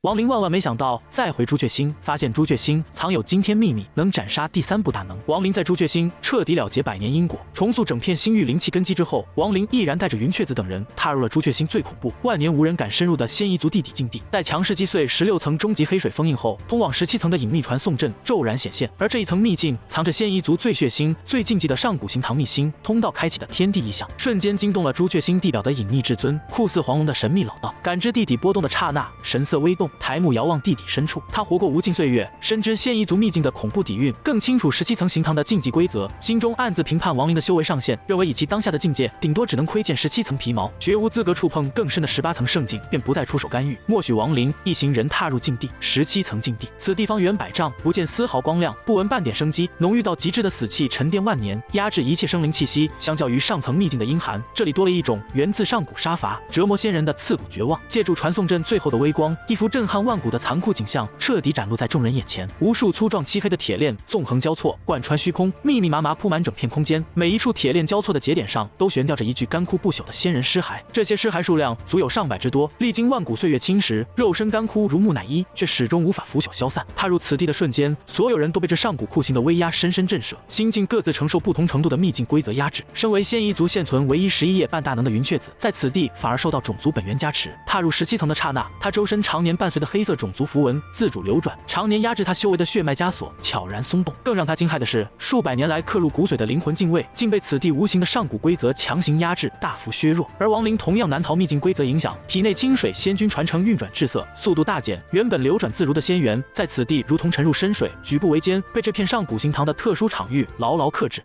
王林万万没想到，再回朱雀星，发现朱雀星藏有惊天秘密，能斩杀第3部大能。王林在朱雀星彻底了结百年因果，重塑整片星域灵气根基之后，王林毅然带着云雀子等人踏入了朱雀星最恐怖、万年无人敢深入的仙夷族地底禁地。在强势击碎16层终极黑水封印后，通往17层的隐秘传送阵骤然显现，而这一层秘境藏着仙夷族最血腥、最禁忌的上古行唐秘星通道开启的天地异象，瞬间惊动了朱雀星地表的隐秘至尊，酷似黄龙的神秘老道。感知地底波动的刹那，神色微动，抬目遥望地底深处，他活过无尽岁月，深知仙夷族秘境的恐怖底蕴，更清楚17层行唐的禁忌规则，心中暗自评判王林的修为上限，认为以其当下的境界，顶多只能窥见17层皮毛，绝无资格触碰更深的18层圣境，便不再出手干预，默许王林一行人踏入禁地。17层禁地，此地方圆百丈，不见丝毫光亮，不闻半点生机，浓郁到极致的死气沉淀万年，压制一切生灵气息。相较于上层秘境的阴寒，这里多了一种源自上古杀伐、折磨仙人的刺骨绝望。借助传送阵最后的微光，一幅震撼万古的残酷景象彻底展露在众人眼前。无数粗壮漆黑的铁链纵横交错，贯穿虚空，密密麻麻铺满整片空间。每一处铁链交错的节点上，都悬吊着一具干枯不朽的仙人尸骸。这些尸骸数量足有上百之多，历经万古岁月侵蚀，肉身干枯如木乃伊，却始终无法腐朽消散。踏入此地的瞬间，所有人都被这上古酷刑的威压深深震慑，心境各自承受不同程度的秘境规则压制。身为仙夷族现存唯一11叶半大能的云雀子，在此地反而受到种族本源加持。踏入17层的刹那，他周身常年伴随的黑色种族符文自主流转，常年压制他修为的血脉枷锁悄然松动。更让他惊骇的是，数百年来刻入骨髓的灵魂敬畏，竟被此地无形的上古规则强行压制，大幅削弱。而王林同样难逃秘境规则影响，体内清水仙君传承运转滞涩，速度大减，原本流转自如的仙源，在此地如同沉入深水，举步维艰，被这片上古行唐的特殊场域牢牢克制。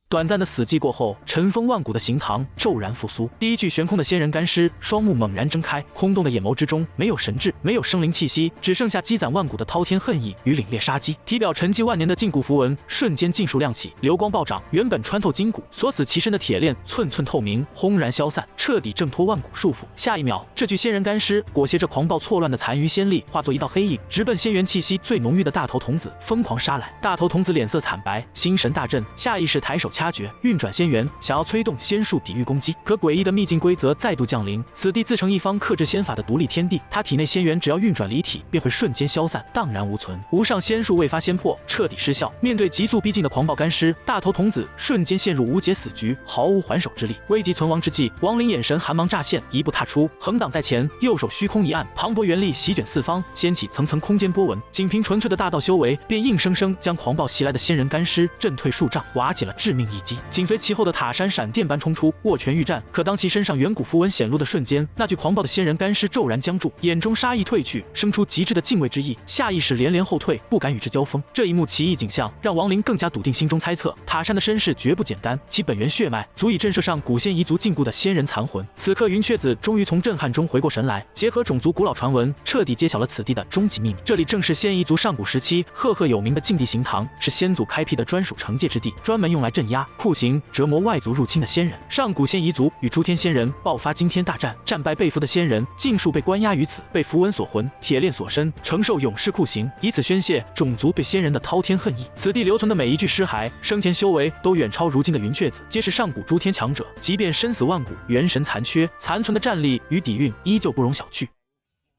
短暂的死寂过后，尘封万古的行唐骤然复苏。第一具悬空的仙人干尸，双目猛然睁开，空洞的眼眸之中没有神智，没有生灵气息，只剩下积攒万古的滔天恨意与凛冽杀机。体表沉寂万年的禁锢符文瞬间尽数亮起，流光暴涨，原本穿透筋骨、锁死其身的铁链寸寸透明，轰然消散，彻底挣脱万古束缚。下一秒，这具仙人干尸裹挟着狂暴错乱的残余仙力，化作一道黑影，直奔仙源气息最浓郁的大头童子疯狂杀来。大头童子脸色惨白，心神大震，下意识抬手掐诀，运转仙源，想要催动仙术抵御攻击。可诡异的秘境规则再度降临，此地自成一方克制仙法的独立天地，他体内仙源只要运转离体，便会瞬间消散，荡然无存。无上仙术未发先破，彻底失效。面对急速逼近的狂暴干尸，大头童子瞬间陷入无解死局，毫无还手之力。危急存亡之际，王林眼神寒芒乍现，一步踏出，横挡在前，右手虚空一按，磅礴元力席卷四方，掀起层层空间波纹。仅凭纯粹的大道修为，便硬生生将狂暴袭来的仙人干尸震退数丈，瓦解了致命一击。紧随其后的塔山闪电般冲出，握拳欲战。可当其身上远古符文显露的瞬间，那具狂暴的仙人干尸骤然僵住，眼中杀意褪去，生出极致的敬畏之意，下意识连连后退，不敢与之交锋。这一幕奇异景象让王林更加笃定心中猜测，塔山的身世绝不简单，其本源血脉足以震慑上古仙夷族禁锢的仙人残魂。此刻云雀子终于从震撼中回过神来，结合种族古老传闻，彻底揭晓了此地的终极秘密。这里正是仙夷族上古时期赫赫有名的禁地行唐，是先祖开辟的专属惩戒之地，专门用来镇压、酷刑、折磨外族入侵的仙人。上古仙夷族与诸天仙人爆发惊天大战，战败被俘的仙人尽数被关押于此，被符文锁魂、铁链锁身，承受永世酷刑，以此宣泄种族对仙人的滔天恨意。此地留存的每一具尸骸，生前修为都远超如今的云雀子，皆是上古诸天强者，即便身死万古，元神残缺，残存的战力与底蕴依旧不容小觑。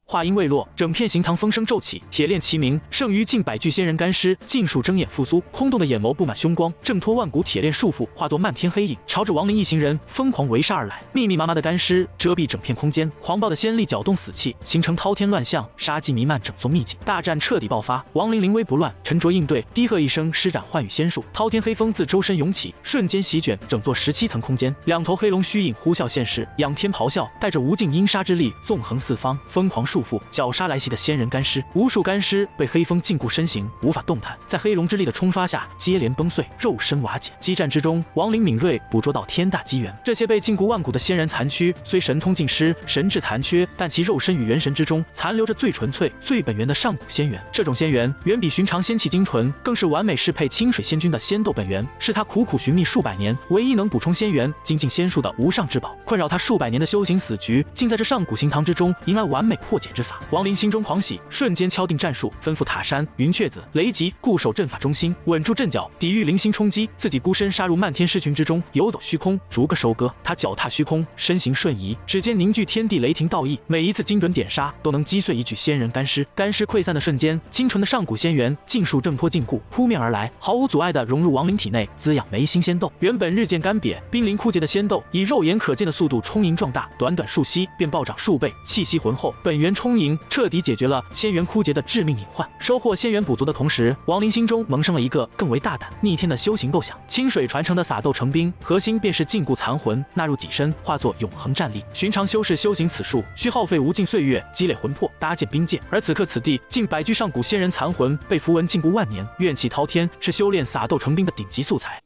话音未落，整片行唐风声骤起，铁链齐鸣，剩余近100具仙人干尸尽数睁眼复苏，空洞的眼眸布满凶光，挣脱万古铁链束缚，化作漫天黑影，朝着王林一行人疯狂围杀而来。密密麻麻的干尸遮蔽整片空间，狂暴的仙力搅动死气，形成滔天乱象，杀机弥漫整座秘境。大战彻底爆发，王林临危不乱，沉着应对，低喝一声，施展幻羽仙术，滔天黑风自周身涌起，瞬间席卷整座17层空间。2头黑龙虚影呼啸现世，仰天咆哮，带着无尽阴杀之力，纵横四方，疯狂束缚绞杀来袭的仙人干尸。无数干尸被黑风禁锢身形，无法动弹，在黑龙之力的冲刷下接连崩碎，肉身瓦解。激战之中，王林敏锐捕捉到天大机缘，这些被禁锢万古的仙人残躯虽神通尽失，神智残缺，但其肉身与元神之中残留着最纯粹最本源的上古仙源。这种仙源远比寻常仙气精纯，更是完美适配清水仙君的仙斗本源，是他苦苦寻觅数百年唯一能补充仙源精进仙术的无上至宝。困扰他数百年的修行死局，竟在这上古行唐之中迎来完美破解。铁之法。王林心中狂喜，瞬间敲定战术，吩咐塔山、云雀子、雷吉固守阵法中心，稳住阵脚，抵御零星冲击，自己孤身杀入漫天狮群之中，游走虚空，逐个收割。他脚踏虚空，身形瞬移，指尖凝聚天地雷霆道义，每一次精准点杀都能击碎一具仙人干尸。干尸溃散的瞬间，精纯的上古仙源尽数挣脱禁锢，扑面而来，毫无阻碍地融入亡灵体内，滋养眉心仙豆。原本日渐干瘪、濒临枯竭的仙豆，以肉眼可见的速度充盈壮大，短短数息便暴涨数倍，气息浑厚，本源充盈，彻底解决了仙源枯竭的致命隐患。收获仙源补足的同时，王林心中萌生了一个更为大胆、逆天的修行构想。清水传承的撒豆成兵，核心便是禁锢残魂，纳入己身，化作永恒战力。寻常修士修行此术，需耗费无尽岁月积累魂魄，搭建兵界，而此刻此地近100具上古仙人残魂被符文禁锢万年，怨气滔天，是修炼撒豆成兵的顶级素材。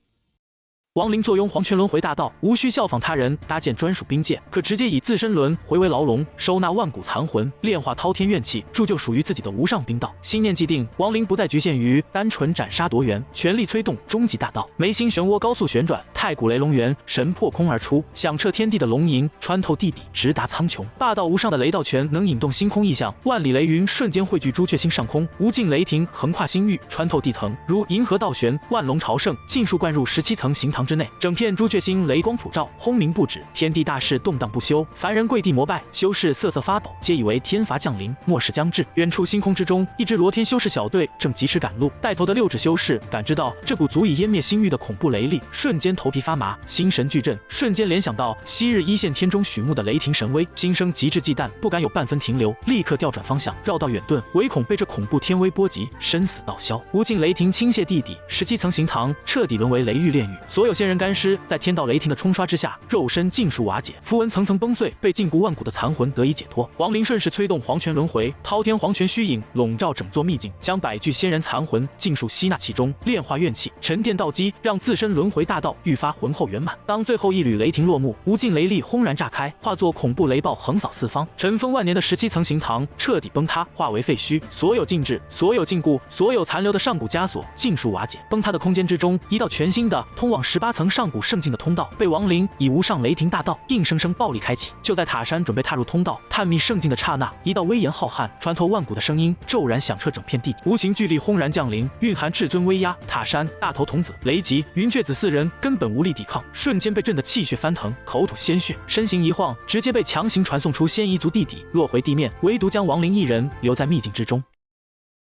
王林坐拥黄泉轮回大道，无需效仿他人搭建专属兵界，可直接以自身轮回为牢笼，收纳万古残魂，炼化滔天怨气，铸就属于自己的无上兵道。心念既定，王林不再局限于单纯斩杀夺源，全力催动终极大道。眉心漩涡高速旋转，太古雷龙源神破空而出，响彻天地的龙吟穿透地底，直达苍穹。霸道无上的雷道拳能引动星空异象，万里雷云瞬间汇聚朱雀星上空，无尽雷霆横跨星域，穿透地层，如银河倒悬，万龙朝圣，尽数灌入17层行堂之内。整片朱雀星雷光普照，轰鸣不止，天地大势动荡不休，凡人跪地膜拜，修士瑟瑟发抖，皆以为天罚降临，末世将至。远处星空之中，一支罗天修士小队正疾驰赶路，带头的6指修士感知到这股足以湮灭星域的恐怖雷力，瞬间头皮发麻，心神俱震，瞬间联想到昔日一线天中许幕的雷霆神威，心生极致忌惮，不敢有半分停留，立刻调转方向，绕道远遁，唯恐被这恐怖天威波及，生死道消。无尽雷霆倾泻地底，17层行堂彻底沦为雷狱炼狱，所有仙人干尸在天道雷霆的冲刷之下，肉身尽数瓦解，符文层层崩碎，被禁锢万古的残魂得以解脱。王林顺势催动黄泉轮回，滔天黄泉虚影笼罩整座秘境，将100具仙人残魂尽数吸纳其中，炼化怨气，沉淀道基，让自身轮回大道愈发浑厚圆满。当最后一缕雷霆落幕，无尽雷力轰然炸开，化作恐怖雷暴横扫四方，尘封万年的17层行堂彻底崩塌，化为废墟，所有禁制，所有禁锢，所有残留的上古枷锁尽数瓦解。崩塌的空间之中，一道全新的通往18层上古圣境的通道被王林以无上雷霆大道硬生生暴力开启。就在塔山准备踏入通道探秘圣境的刹那，一道威严浩瀚穿透万古的声音骤然响彻整片地底，无形巨力轰然降临，蕴含至尊威压。塔山、大头童子、雷吉、云雀子4人根本无力抵抗，瞬间被震得气血翻腾，口吐鲜血，身形一晃，直接被强行传送出仙夷族地底，落回地面，唯独将王林一人留在秘境之中。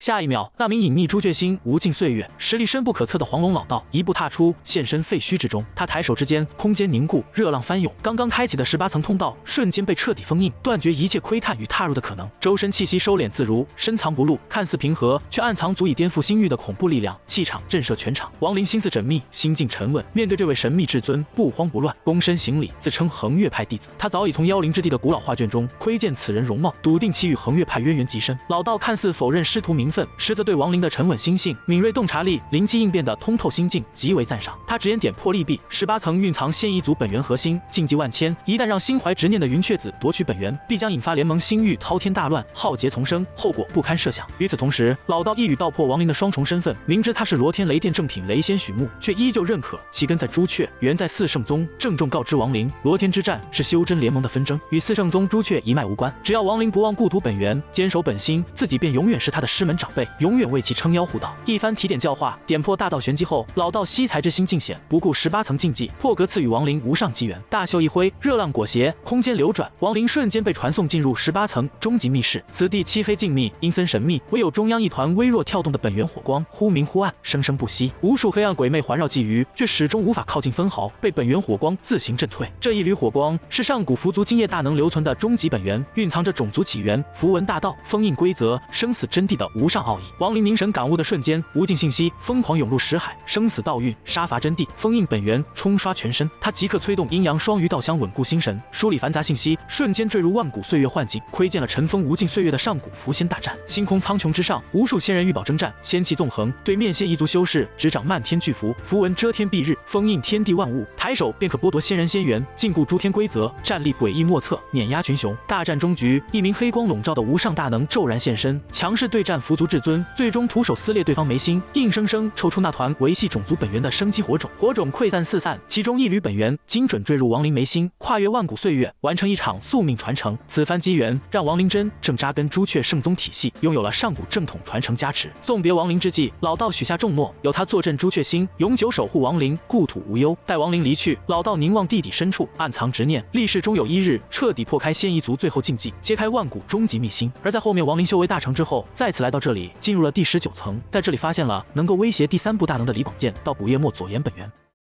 下一秒，那名隐匿朱雀星无尽岁月、实力深不可测的黄龙老道一步踏出，现身废墟之中。他抬手之间，空间凝固，热浪翻涌，刚刚开启的18层通道瞬间被彻底封印，断绝一切窥探与踏入的可能。周身气息收敛自如，深藏不露，看似平和，却暗藏足以颠覆星域的恐怖力量，气场震慑全场。王林心思缜密，心境沉稳，面对这位神秘至尊，不慌不乱，躬身行礼，自称恒月派弟子。他早已从妖灵之地的古老画卷中窥见此人容貌，笃定其与恒月派渊源极深。老道看似否认师徒名分，实则对王林的沉稳心性、敏锐洞察力、灵机应变的通透心境极为赞赏。他直言点破利弊：18层蕴藏仙夷族本源核心，禁忌万千，一旦让心怀执念的云雀子夺取本源，必将引发联盟星域滔天大乱，浩劫丛生，后果不堪设想。与此同时，老道一语道破王林的双重身份，明知他是罗天雷殿正品雷仙许木，却依旧认可其根在朱雀，源在四圣宗，郑重告知王林，罗天之战是修真联盟的纷争，与四圣宗朱雀一脉无关。只要王林不忘故土本源，坚守本心，自己便永远是他的师门长辈，永远为其撑腰护岛。一番提点教化，点破大道玄机后，老道惜才之心尽显，不顾18层禁忌，破格赐予王林无上机缘。大袖一挥，热浪裹挟，空间流转，王林瞬间被传送进入18层终极密室。此地漆黑静谧，阴森神秘，唯有中央一团微弱跳动的本源火光，忽明忽暗，生生不息。无数黑暗鬼魅环绕觊觎，却始终无法靠近分毫，被本源火光自行震退。这一缕火光是上古符族精液大能留存的终极本源，蕴藏着种族起源、符文大道、封印规则、生死真谛的无上奥义。王林凝神感悟的瞬间，无尽信息疯狂涌入识海，生死道运、杀伐真谛、封印本源冲刷全身。他即刻催动阴阳双鱼道香稳固心神，梳理繁杂信息，瞬间坠入万古岁月幻境，窥见了尘封无尽岁月的上古符仙大战。星空苍穹之上，无数仙人玉宝征战，仙气纵横，对面仙夷族修士执掌漫天巨符，符文遮天蔽日，封印天地万物，抬手便可剥夺仙人仙缘，禁锢诸天规则，战力诡异莫测，碾压群雄。大战终局，一名黑光笼罩的无上大能骤然现身，强势对战符扶足至尊，最终徒手撕裂对方眉心，硬生生抽出那团维系种族本源的生机火种，火种溃散四散，其中一缕本源精准坠入亡灵眉心，跨越万古岁月，完成一场宿命传承。此番机缘让亡灵真正扎根朱雀圣宗体系，拥有了上古正统传承加持。送别亡灵之际，老道许下重诺，由他坐镇朱雀星，永久守护亡灵，故土无忧。待亡灵离去，老道凝望地底深处，暗藏执念，立誓终有一日彻底破开仙夷族最后禁忌，揭开万古终极秘辛。而在后面亡灵修为大成之后，再次来到这里，进入了第19层，在这里发现了能够威胁第3部大能的李广剑到古夜墨左岩本源。